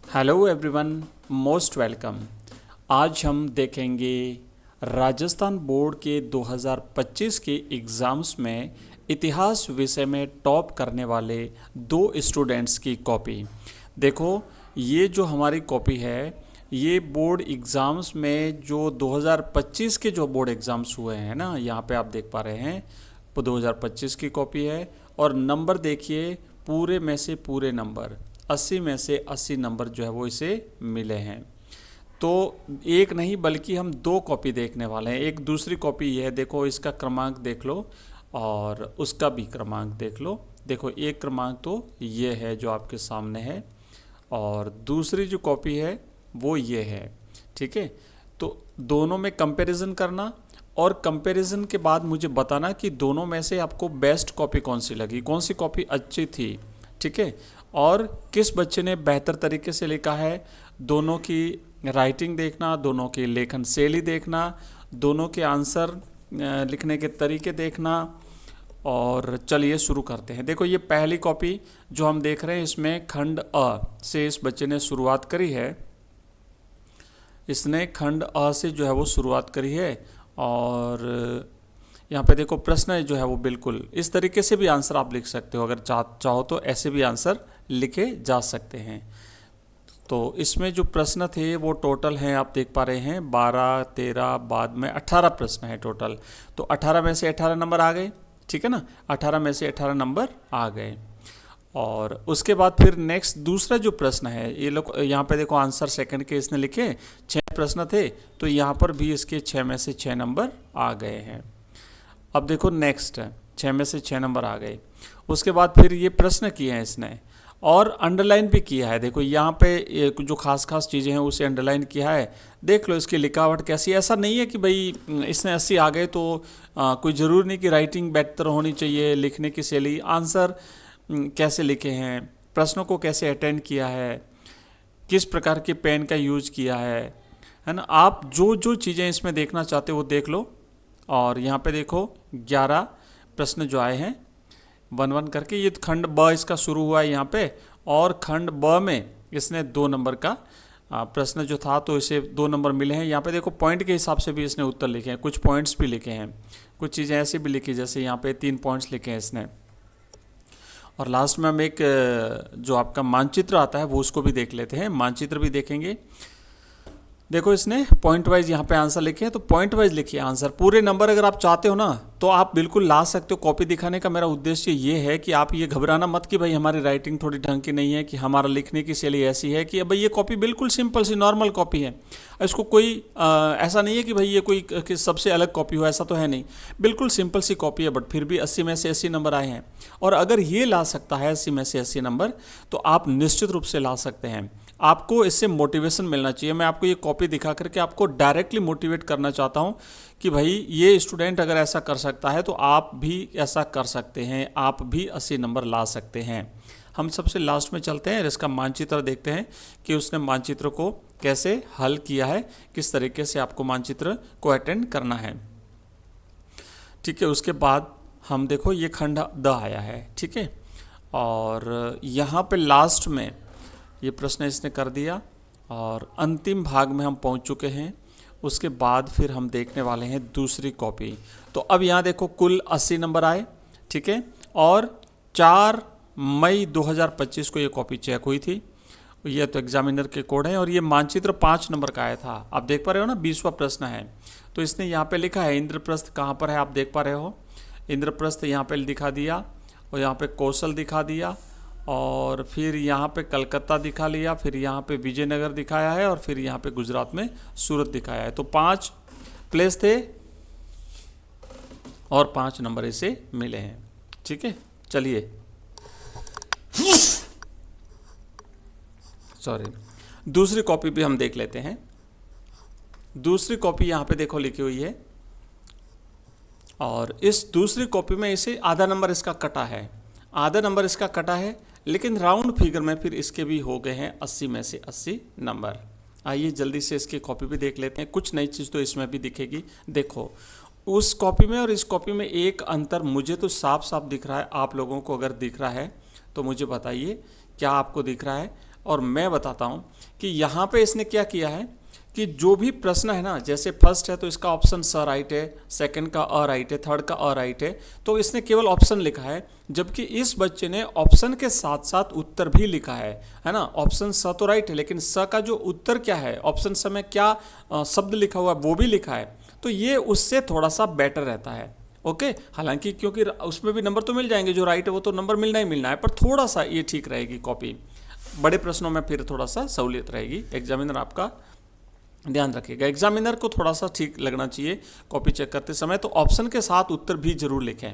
Hello everyone, most welcome. आज हम देखेंगे राजस्थान बोर्ड के 2025 के एग्ज़ाम्स में इतिहास विषय में टॉप करने वाले दो स्टूडेंट्स की कॉपी। देखो, ये जो हमारी कॉपी है ये बोर्ड एग्ज़ाम्स में जो 2025 के जो बोर्ड एग्ज़ाम्स हुए हैं ना, यहाँ पे आप देख पा रहे हैं, वो 2025 की कॉपी है। और नंबर देखिए, पूरे में से पूरे नंबर 80 में से 80 नंबर जो है वो इसे मिले हैं। तो एक नहीं बल्कि हम दो कॉपी देखने वाले हैं। एक दूसरी कॉपी ये है, देखो इसका क्रमांक देख लो और उसका भी क्रमांक देख लो। देखो, एक क्रमांक तो ये है जो आपके सामने है और दूसरी जो कॉपी है वो ये है। ठीक है, तो दोनों में कंपैरिजन करना और कंपैरिजन के बाद मुझे बताना कि दोनों में से आपको बेस्ट कॉपी कौन सी लगी, कौन सी कॉपी अच्छी थी। ठीक है, और किस बच्चे ने बेहतर तरीके से लिखा है। दोनों की राइटिंग देखना, दोनों की लेखन शैली देखना, दोनों के आंसर लिखने के तरीके देखना। और चलिए शुरू करते हैं। देखो, ये पहली कॉपी जो हम देख रहे हैं इसमें खंड अ से इस बच्चे ने शुरुआत करी है। इसने खंड अ से जो है वो शुरुआत करी है और यहाँ पे देखो प्रश्न जो है वो बिल्कुल इस तरीके से भी आंसर आप लिख सकते हो। अगर चाहो तो ऐसे भी आंसर लिखे जा सकते हैं। तो इसमें जो प्रश्न थे वो टोटल हैं, आप देख पा रहे हैं 12, 13, बाद में 18 प्रश्न है टोटल। तो 18 में से 18 नंबर आ गए। ठीक है ना, 18 में से 18 नंबर आ गए। और उसके बाद फिर नेक्स्ट दूसरा जो प्रश्न है, ये लोग यहाँ पे देखो आंसर सेकंड के इसने लिखे 6 प्रश्न थे, तो यहाँ पर भी इसके 6 में से 6 नंबर आ गए हैं। अब देखो नेक्स्ट 6 में से 6 नंबर आ गए। उसके बाद फिर ये प्रश्न किए हैं इसने और अंडरलाइन भी किया है। देखो यहाँ पे जो खास चीज़ें हैं उसे अंडरलाइन किया है। देख लो इसकी लिखावट कैसी है। ऐसा नहीं है कि भाई इसने 80 आ गए तो कोई ज़रूरी नहीं कि राइटिंग बेहतर होनी चाहिए, लिखने की शैली, आंसर कैसे लिखे हैं, प्रश्नों को कैसे अटेंड किया है, किस प्रकार के पेन का यूज किया है ना। आप जो जो चीज़ें इसमें देखना चाहते हो वो देख लो। और यहाँ पे देखो 11 प्रश्न जो आए हैं 1-1 करके। ये खंड ब इसका शुरू हुआ है यहाँ पे, और खंड ब में इसने 2 नंबर का प्रश्न जो था तो इसे 2 नंबर मिले हैं। यहाँ पे देखो पॉइंट के हिसाब से भी इसने उत्तर लिखे हैं, कुछ पॉइंट्स भी लिखे हैं, कुछ चीज़ें ऐसी भी लिखी, जैसे यहाँ पे 3 पॉइंट्स लिखे हैं इसने। और लास्ट में हम एक जो आपका मानचित्र आता है वो उसको भी देख लेते हैं, मानचित्र भी देखेंगे। देखो इसने पॉइंट वाइज यहाँ पे आंसर लिखे हैं, तो पॉइंट वाइज लिखिए आंसर। पूरे नंबर अगर आप चाहते हो ना तो आप बिल्कुल ला सकते हो। कॉपी दिखाने का मेरा उद्देश्य ये है कि आप ये घबराना मत कि भाई हमारी राइटिंग थोड़ी ढंग की नहीं है, कि हमारा लिखने की शैली ऐसी है कि भाई ये कॉपी बिल्कुल सिंपल सी नॉर्मल कॉपी है। इसको कोई ऐसा नहीं है कि भाई ये कोई कि सबसे अलग कॉपी हो, ऐसा तो है नहीं। बिल्कुल सिंपल सी कॉपी है, बट फिर भी 80 में से 80 नंबर आए हैं। और अगर ये ला सकता है 80 में से 80 नंबर, तो आप निश्चित रूप से ला सकते हैं। आपको इससे मोटिवेशन मिलना चाहिए। मैं आपको ये कॉपी दिखा करके आपको डायरेक्टली मोटिवेट करना चाहता हूँ कि भाई ये स्टूडेंट अगर ऐसा कर सकता है तो आप भी ऐसा कर सकते हैं, आप भी 80 नंबर ला सकते हैं। हम सबसे लास्ट में चलते हैं और इसका मानचित्र देखते हैं कि उसने मानचित्र को कैसे हल किया है, किस तरीके से आपको मानचित्र को अटेंड करना है। ठीक है, उसके बाद हम देखो ये खंड द आया है। ठीक है, और यहाँ पे लास्ट में ये प्रश्न इसने कर दिया और अंतिम भाग में हम पहुंच चुके हैं। उसके बाद फिर हम देखने वाले हैं दूसरी कॉपी। तो अब यहाँ देखो कुल 80 नंबर आए। ठीक है, और 4 मई 2025 को ये कॉपी चेक हुई थी। ये तो एग्जामिनर के कोड है। और ये मानचित्र 5 नंबर का आया था, आप देख पा रहे हो ना, 20वां प्रश्न है। तो इसने यहाँ पे लिखा है इंद्रप्रस्थ कहाँ पर है, आप देख पा रहे हो। इंद्रप्रस्थ यहाँ पे दिखा दिया और यहाँ पे कौशल दिखा दिया, और फिर यहाँ पे कलकत्ता दिखा लिया, फिर यहाँ पे विजयनगर दिखाया है, और फिर यहाँ पे गुजरात में सूरत दिखाया है। तो 5 प्लेस थे और 5 नंबर इसे मिले हैं। ठीक है, चलिए सॉरी, दूसरी कॉपी भी हम देख लेते हैं। दूसरी कॉपी यहाँ पे देखो लिखी हुई है, और इस दूसरी कॉपी में इसे आधा नंबर इसका कटा है, आधा नंबर इसका कटा है, लेकिन राउंड फिगर में फिर इसके भी हो गए हैं 80 में से 80 नंबर। आइए जल्दी से इसकी कॉपी भी देख लेते हैं। कुछ नई चीज़ तो इसमें भी दिखेगी। देखो उस कॉपी में और इस कॉपी में एक अंतर मुझे तो साफ साफ दिख रहा है। आप लोगों को अगर दिख रहा है तो मुझे बताइए क्या आपको दिख रहा है। और मैं बताता हूँ कि यहाँ पे इसने क्या किया है कि जो भी प्रश्न है ना, जैसे फर्स्ट है तो इसका ऑप्शन स राइट है, सेकंड का अ राइट है, थर्ड का अ राइट है, तो इसने केवल ऑप्शन लिखा है, जबकि इस बच्चे ने ऑप्शन के साथ साथ उत्तर भी लिखा है ना। ऑप्शन स तो राइट है, लेकिन स का जो उत्तर क्या है, ऑप्शन स में क्या शब्द लिखा हुआ है वो भी लिखा है, तो ये उससे थोड़ा सा बेटर रहता है। ओके, हालांकि क्योंकि उसमें भी नंबर तो मिल जाएंगे, जो राइट है वो तो नंबर मिलना ही मिलना है, पर थोड़ा सा ये ठीक रहेगी कॉपी। बड़े प्रश्नों में फिर थोड़ा सा सहूलियत रहेगी। एग्जामिनर आपका ध्यान रखिएगा, एग्जामिनर को थोड़ा सा ठीक लगना चाहिए कॉपी चेक करते समय, तो ऑप्शन के साथ उत्तर भी जरूर लिखें।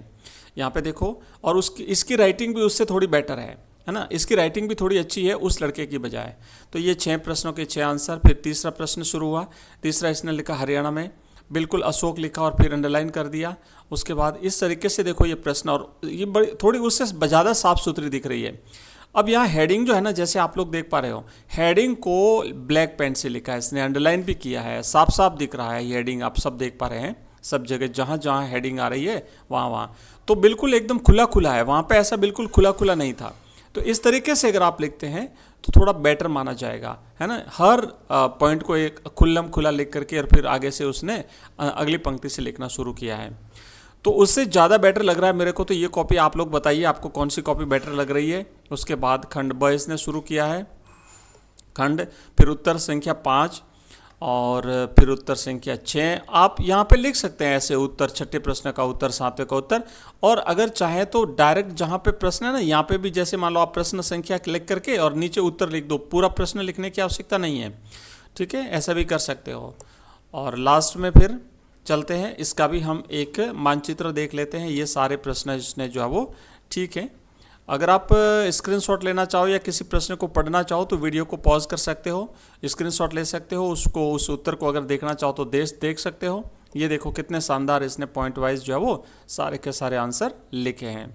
यहाँ पे देखो, और इसकी राइटिंग भी उससे थोड़ी बेटर है ना, इसकी राइटिंग भी थोड़ी अच्छी है उस लड़के की बजाय। तो ये 6 प्रश्नों के 6 आंसर। फिर तीसरा प्रश्न शुरू हुआ, तीसरा इसने लिखा हरियाणा में, बिल्कुल अशोक लिखा और फिर अंडरलाइन कर दिया। उसके बाद इस तरीके से देखो ये प्रश्न, और ये बड़ी थोड़ी उससे ज़्यादा साफ सुथरी दिख रही है। अब यहाँ हेडिंग जो है ना, जैसे आप लोग देख पा रहे हो, हेडिंग को ब्लैक पेन से लिखा है इसने, अंडरलाइन भी किया है, साफ साफ दिख रहा है ये हेडिंग, आप सब देख पा रहे हैं, सब जगह जहाँ जहाँ हेडिंग आ रही है वहाँ तो बिल्कुल एकदम खुला खुला है, वहाँ पे ऐसा बिल्कुल खुला खुला नहीं था। तो इस तरीके से अगर आप लिखते हैं तो थोड़ा बेटर माना जाएगा, है ना। हर पॉइंट को एक खुल्लम खुला लिख करके और फिर आगे से उसने अगली पंक्ति से लिखना शुरू किया है, तो उससे ज़्यादा बेटर लग रहा है मेरे को। तो ये कॉपी आप लोग बताइए आपको कौन सी कॉपी बेटर लग रही है। उसके बाद खंड ब इसने शुरू किया है, खंड, फिर उत्तर संख्या 5 और फिर उत्तर संख्या 6। आप यहाँ पे लिख सकते हैं ऐसे उत्तर, छठे प्रश्न का उत्तर, सातवें का उत्तर, और अगर चाहे तो डायरेक्ट जहाँ पे प्रश्न है ना, यहाँ पे भी जैसे मान लो आप प्रश्न संख्या लिख करके और नीचे उत्तर लिख दो, पूरा प्रश्न लिखने की आवश्यकता नहीं है, ठीक है, ऐसा भी कर सकते हो। और लास्ट में फिर चलते हैं, इसका भी हम एक मानचित्र देख लेते हैं। ये सारे प्रश्न इसने जो है वो ठीक है। अगर आप स्क्रीनशॉट लेना चाहो या किसी प्रश्न को पढ़ना चाहो तो वीडियो को पॉज कर सकते हो, स्क्रीनशॉट ले सकते हो, उसको उस उत्तर को अगर देखना चाहो तो देख सकते हो। ये देखो कितने शानदार इसने पॉइंट वाइज जो है वो सारे के सारे आंसर लिखे हैं।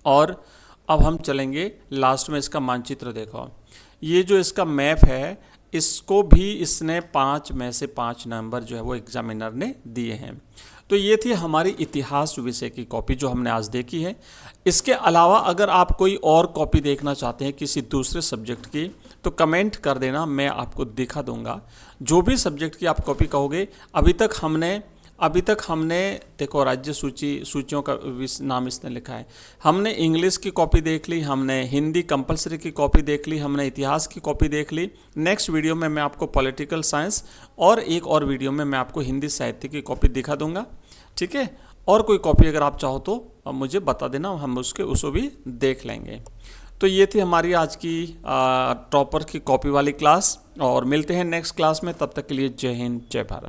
और अब हम चलेंगे लास्ट में, इसका मानचित्र देखो, ये जो इसका मैप है इसको भी इसने 5 में से 5 नंबर जो है वो एग्जामिनर ने दिए हैं। तो ये थी हमारी इतिहास विषय की कॉपी जो हमने आज देखी है। इसके अलावा अगर आप कोई और कॉपी देखना चाहते हैं किसी दूसरे सब्जेक्ट की तो कमेंट कर देना, मैं आपको दिखा दूंगा। जो भी सब्जेक्ट की आप कॉपी कहोगे, अभी तक हमने देखो राज्य सूचियों का नाम इसने लिखा है, हमने इंग्लिश की कॉपी देख ली, हमने हिंदी कंपलसरी की कॉपी देख ली, हमने इतिहास की कॉपी देख ली। नेक्स्ट वीडियो में मैं आपको पॉलिटिकल साइंस और एक और वीडियो में मैं आपको हिंदी साहित्य की कॉपी दिखा दूंगा, ठीक है। और कोई कॉपी अगर आप चाहो तो मुझे बता देना, हम उसको भी देख लेंगे। तो ये थी हमारी आज की टॉपर की कॉपी वाली क्लास, और मिलते हैं नेक्स्ट क्लास में। तब तक के लिए जय हिंद, जय भारत।